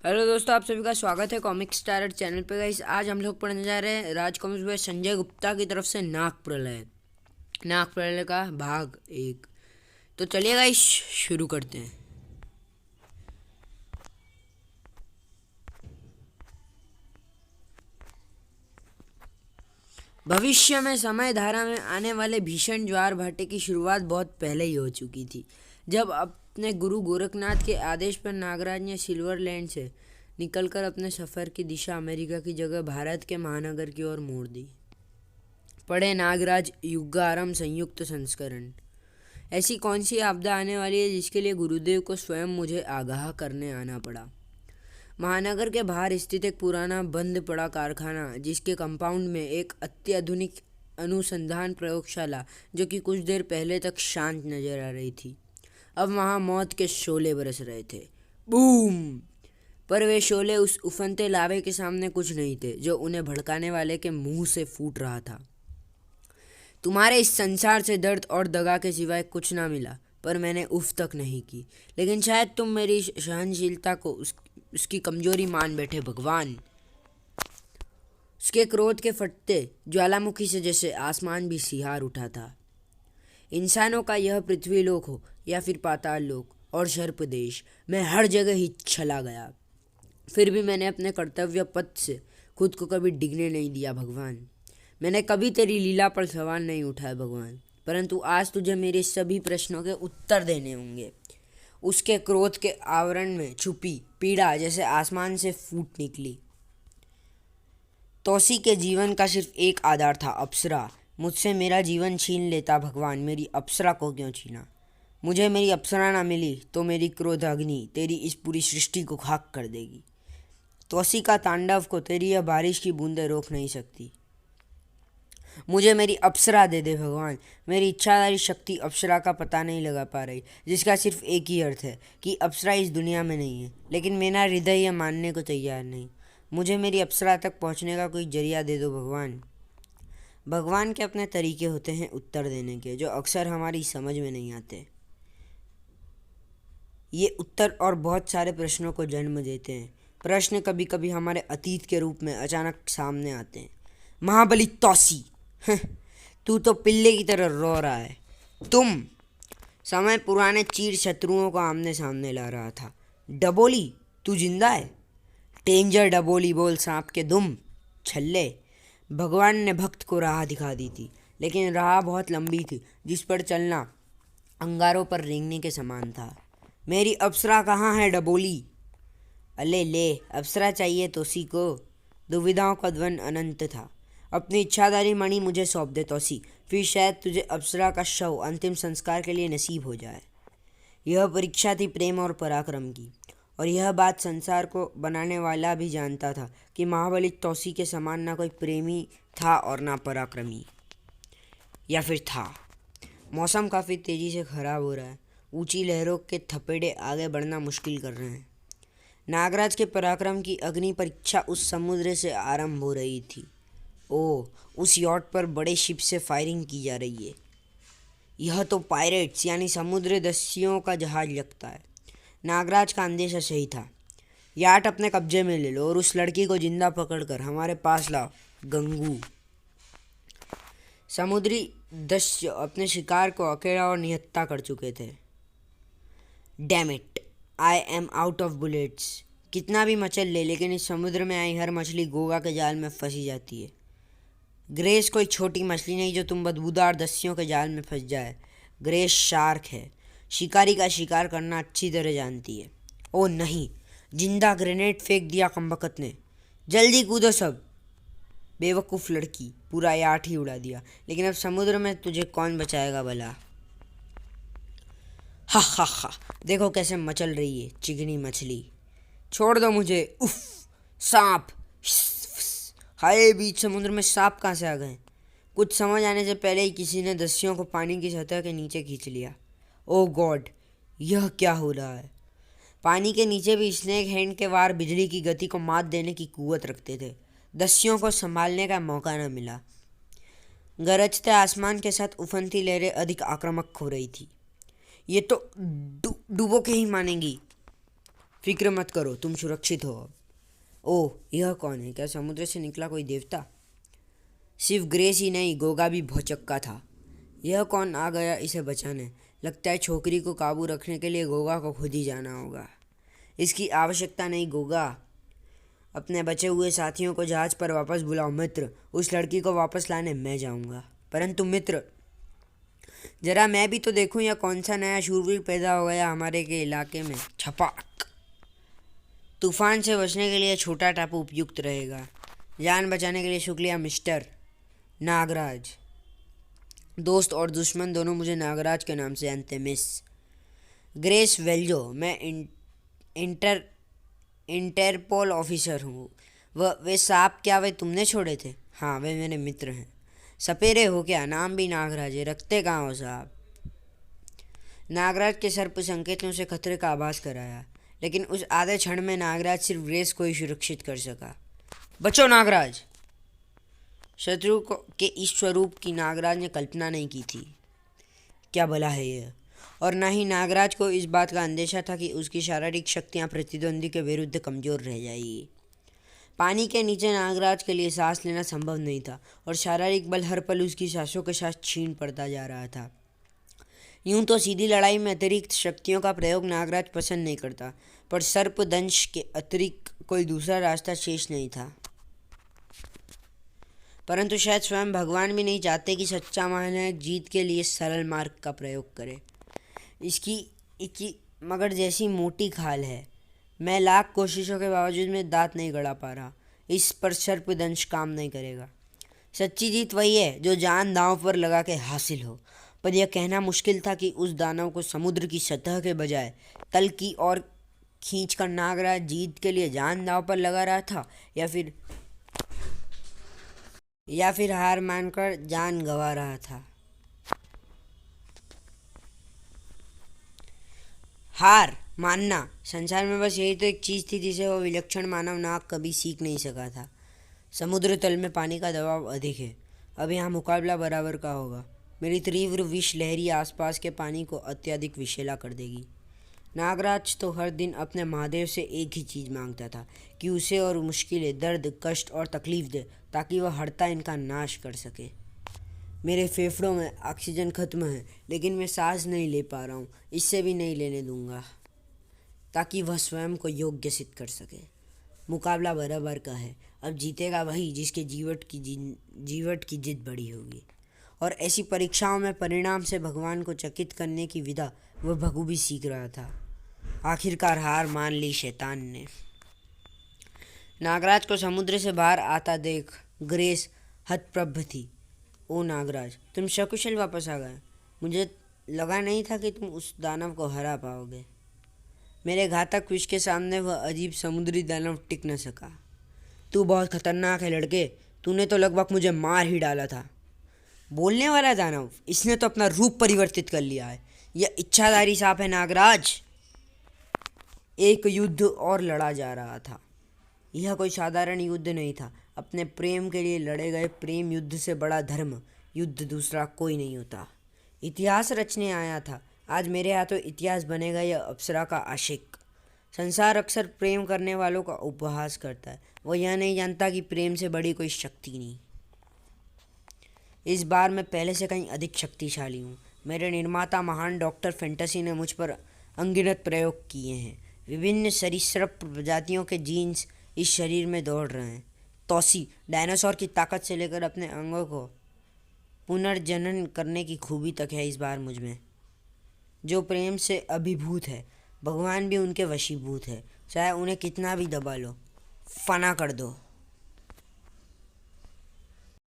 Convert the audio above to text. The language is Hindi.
हेलो दोस्तों, आप सभी का स्वागत है कॉमिक स्टार चैनल पे। गाइस, आज हम लोग पढ़ने जा रहे हैं राज कॉमिक्स बाय संजय गुप्ता की तरफ से नाग प्रलय। नाग प्रलय का भाग 1। तो चलिए गाइस, शुरू करते हैं। भविष्य में समय धारा में आने वाले भीषण ज्वार भाटे की शुरुआत बहुत पहले ही हो चुकी थी, जब अपने गुरु गोरखनाथ के आदेश पर नागराज ने सिल्वरलैंड से निकलकर अपने सफ़र की दिशा अमेरिका की जगह भारत के महानगर की ओर मोड़ दी। पढ़े नागराज युगारंभ संयुक्त संस्करण। ऐसी कौन सी आपदा आने वाली है जिसके लिए गुरुदेव को स्वयं मुझे आगाह करने आना पड़ा। महानगर के बाहर स्थित एक पुराना बंद पड़ा कारखाना, जिसके कंपाउंड में एक अत्याधुनिक अनुसंधान प्रयोगशाला जो कि कुछ देर पहले तक शांत नजर आ रही थी, अब वहां मौत के शोले बरस रहे थे। बूम! पर वे शोले उस उफनते लावे के सामने कुछ नहीं थे जो उन्हें भड़काने वाले के मुंह से फूट रहा था। तुम्हारे इस संसार से दर्द और दगा के सिवाय कुछ ना मिला, पर मैंने उफ तक नहीं की। लेकिन शायद तुम मेरी सहनशीलता को उसकी कमजोरी मान बैठे भगवान। उसके क्रोध के फटते ज्वालामुखी से जैसे आसमान भी सिहार उठा था। इंसानों का यह पृथ्वी लोक हो या फिर पाताल लोक और सर्प देश, मैं हर जगह ही चला गया। फिर भी मैंने अपने कर्तव्य पथ से खुद को कभी डिगने नहीं दिया भगवान। मैंने कभी तेरी लीला पर सवाल नहीं उठाया भगवान, परंतु आज तुझे मेरे सभी प्रश्नों के उत्तर देने होंगे। उसके क्रोध के आवरण में छुपी पीड़ा जैसे आसमान से फूट निकली। तौसी के जीवन का सिर्फ एक आधार था, अप्सरा। मुझसे मेरा जीवन छीन लेता भगवान, मेरी अप्सरा को क्यों छीना? मुझे मेरी अप्सरा ना मिली तो मेरी क्रोध अग्नि तेरी इस पूरी सृष्टि को खाक कर देगी। तौसी का तांडव को तेरी यह बारिश की बूंदें रोक नहीं सकती। मुझे मेरी अप्सरा दे दे भगवान। मेरी इच्छाधारी शक्ति अप्सरा का पता नहीं लगा पा रही, जिसका सिर्फ एक ही अर्थ है कि अप्सरा इस दुनिया में नहीं है। लेकिन मेरा हृदय यह मानने को तैयार नहीं। मुझे मेरी अप्सरा तक पहुंचने का कोई जरिया दे दो भगवान। भगवान के अपने तरीके होते हैं उत्तर देने के, जो अक्सर हमारी समझ में नहीं आते। ये उत्तर और बहुत सारे प्रश्नों को जन्म देते हैं। प्रश्न कभी कभी हमारे अतीत के रूप में अचानक सामने आते हैं। महाबली तौसी, तू तो पिल्ले की तरह रो रहा है। तुम समय पुराने चीर शत्रुओं को आमने सामने ला रहा था। डबोली, तू जिंदा है? डेंजर डबोली बोल सांप के दुम छल्ले। भगवान ने भक्त को राह दिखा दी थी, लेकिन राह बहुत लंबी थी, जिस पर चलना अंगारों पर रेंगने के समान था। मेरी अप्सरा कहाँ है डबोली? अले ले, अप्सरा चाहिए तोसी को। दुविधाओं का ध्वन अनंत था। अपनी इच्छाधारी मणि मुझे सौंप दे तोसी, फिर शायद तुझे अप्सरा का शव अंतिम संस्कार के लिए नसीब हो जाए। यह परीक्षा थी प्रेम और पराक्रम की, और यह बात संसार को बनाने वाला भी जानता था कि महाबली तौसी के समान ना कोई प्रेमी था और ना पराक्रमी। या फिर था। मौसम काफ़ी तेज़ी से ख़राब हो रहा है। ऊंची लहरों के थपेड़े आगे बढ़ना मुश्किल कर रहे हैं। नागराज के पराक्रम की अग्नि परीक्षा उस समुद्र से आरंभ हो रही थी। ओह, उस यॉट पर बड़े शिप से फायरिंग की जा रही है। यह तो पायरेट्स यानी समुद्र दस्युओं का जहाज लगता है। नागराज का अंदेशा सही था। याट अपने कब्जे में ले लो और उस लड़की को जिंदा पकड़कर हमारे पास लाओ, गंगू। समुद्री दस्यु अपने शिकार को अकेला और निहत्था कर चुके थे। Damn it, I am out of bullets. कितना भी मचल ले, लेकिन इस समुद्र में आई हर मछली गोगा के जाल में फंसी जाती है। ग्रेस कोई छोटी मछली नहीं जो तुम बदबूदार दस्युओं के जाल में फंस जाए। ग्रेस शार्क है, शिकारी का शिकार करना अच्छी तरह जानती है। ओ नहीं, जिंदा ग्रेनेड फेंक दिया कमबख्त ने। जल्दी कूदो सब। बेवकूफ़ लड़की, पूरा याट ही उड़ा दिया। लेकिन अब समुद्र में तुझे कौन बचाएगा भला? हा हा हा, देखो कैसे मचल रही है चिकनी मछली। छोड़ दो मुझे। उफ, सांप। हाय, बीच समुद्र में सांप कहाँ से आ गए? कुछ समझ आने से पहले ही किसी ने दस्युओं को पानी की सतह के नीचे खींच लिया। ओह गॉड, यह क्या हो रहा है? पानी के नीचे भी स्नेक हैंड के वार बिजली की गति को मात देने की कुव्वत रखते थे। दस्युओं को संभालने का मौका न मिला। गरजते आसमान के साथ उफनती लहरें अधिक आक्रामक हो रही थी। ये तो डुबो के ही मानेंगी। फिक्र मत करो, तुम सुरक्षित हो अब। ओह, यह कौन है? क्या समुद्र से निकला कोई देवता? सिर्फ ग्रेस ही नहीं, गोगा भी भौचक्का था। यह कौन आ गया इसे बचाने? लगता है छोकरी को काबू रखने के लिए गोगा को खुद ही जाना होगा। इसकी आवश्यकता नहीं गोगा, अपने बचे हुए साथियों को जहाज पर वापस बुलाओ। मित्र, उस लड़की को वापस लाने मैं जाऊंगा। परंतु मित्र, जरा मैं भी तो देखूं यह कौन सा नया शूरवीर पैदा हो गया हमारे के इलाके में। छपाक। तूफान से बचने के लिए छोटा टापू उपयुक्त रहेगा। जान बचाने के लिए शुक्रिया मिस्टर नागराज। दोस्त और दुश्मन दोनों मुझे नागराज के नाम से जानते हैं। मिस ग्रेस वेल्जो, मैं इंटर इंटरपोल ऑफिसर हूँ। वे सांप क्या वे तुमने छोड़े थे? हाँ, वे मेरे मित्र हैं। सपेरे हो क्या? नाम भी नागराज है, रखते कहाँ हो साहब? नागराज के सर्प संकेत ने उसे खतरे का आभास कराया, लेकिन उस आधे क्षण में नागराज सिर्फ ग्रेस को ही सुरक्षित कर सका। बचो नागराज! शत्रु को के इस स्वरूप की नागराज ने कल्पना नहीं की थी। क्या भला है यह? और न ही नागराज को इस बात का अंदेशा था कि उसकी शारीरिक शक्तियां प्रतिद्वंदी के विरुद्ध कमज़ोर रह जाएगी। पानी के नीचे नागराज के लिए सांस लेना संभव नहीं था और शारीरिक बल हर पल उसकी सांसों के साथ छीन पड़ता जा रहा था। यूं तो सीधी लड़ाई में अतिरिक्त शक्तियों का प्रयोग नागराज पसंद नहीं करता, पर सर्पदंश के अतिरिक्त कोई दूसरा रास्ता शेष नहीं था। परंतु शायद स्वयं भगवान भी नहीं चाहते कि सच्चा महानायक जीत के लिए सरल मार्ग का प्रयोग करे। इसकी मगर जैसी मोटी खाल है। मैं लाख कोशिशों के बावजूद में दांत नहीं गड़ा पा रहा। इस पर सर्पदंश काम नहीं करेगा। सच्ची जीत वही है जो जान दांव पर लगा के हासिल हो। पर यह कहना मुश्किल था कि उस दानव को समुद्र की सतह के बजाय तल की ओर खींचकर नागराज जीत के लिए जान दांव पर लगा रहा था, या फिर हार मानकर जान गंवा रहा था। हार मानना। संसार में बस यही तो एक चीज़ थी जिसे वह विलक्षण मानव नाग कभी सीख नहीं सका था। समुद्र तल में पानी का दबाव अधिक है। अब यहाँ मुकाबला बराबर का होगा। मेरी तीव्र विष लहरी आसपास के पानी को अत्यधिक विषैला कर देगी। नागराज तो हर दिन अपने महादेव से एक ही चीज़ मांगता था कि उसे और मुश्किलें, दर्द, कष्ट और तकलीफ दे, ताकि वह हरता इनका नाश कर सके। मेरे फेफड़ों में ऑक्सीजन खत्म है, लेकिन मैं सांस नहीं ले पा रहा हूँ। इससे भी नहीं लेने दूंगा, ताकि वह स्वयं को योग्य सिद्ध कर सके। मुकाबला बराबर का है। अब जीतेगा वही जिसके जीवट की जिद बड़ी होगी। और ऐसी परीक्षाओं में परिणाम से भगवान को चकित करने की विधा वह बखूबी सीख रहा था। आखिरकार हार मान ली शैतान ने। नागराज को समुद्र से बाहर आता देख ग्रेस हतप्रभ थी। ओ नागराज, तुम सकुशल वापस आ गए। मुझे लगा नहीं था कि तुम उस दानव को हरा पाओगे। मेरे घातक विष के सामने वह अजीब समुद्री दानव टिक न सका। तू बहुत खतरनाक है लड़के, तूने तो लगभग मुझे मार ही डाला था। बोलने वाला दानव, इसने तो अपना रूप परिवर्तित कर लिया है। यह इच्छाधारी सांप है नागराज। एक युद्ध और लड़ा जा रहा था। यह कोई साधारण युद्ध नहीं था। अपने प्रेम के लिए लड़े गए प्रेम युद्ध से बड़ा धर्म युद्ध दूसरा कोई नहीं होता। इतिहास रचने आया था। आज मेरे हाथों इतिहास बनेगा यह अप्सरा का आशिक। संसार अक्सर प्रेम करने वालों का उपहास करता है। वह यह नहीं जानता कि प्रेम से बड़ी कोई शक्ति नहीं। इस बार मैं पहले से कहीं अधिक शक्तिशाली हूँ। मेरे निर्माता महान डॉक्टर फैंटेसी ने मुझ पर अनगिनत प्रयोग किए हैं। विभिन्न सरीसृप प्रजातियों के जीन्स इस शरीर में दौड़ रहे हैं। तौसी, डायनासोर की ताकत से लेकर अपने अंगों को पुनर्जनन करने की खूबी तक है इस बार मुझ में। जो प्रेम से अभिभूत है, भगवान भी उनके वशीभूत है। चाहे उन्हें कितना भी दबा लो, फना कर दो।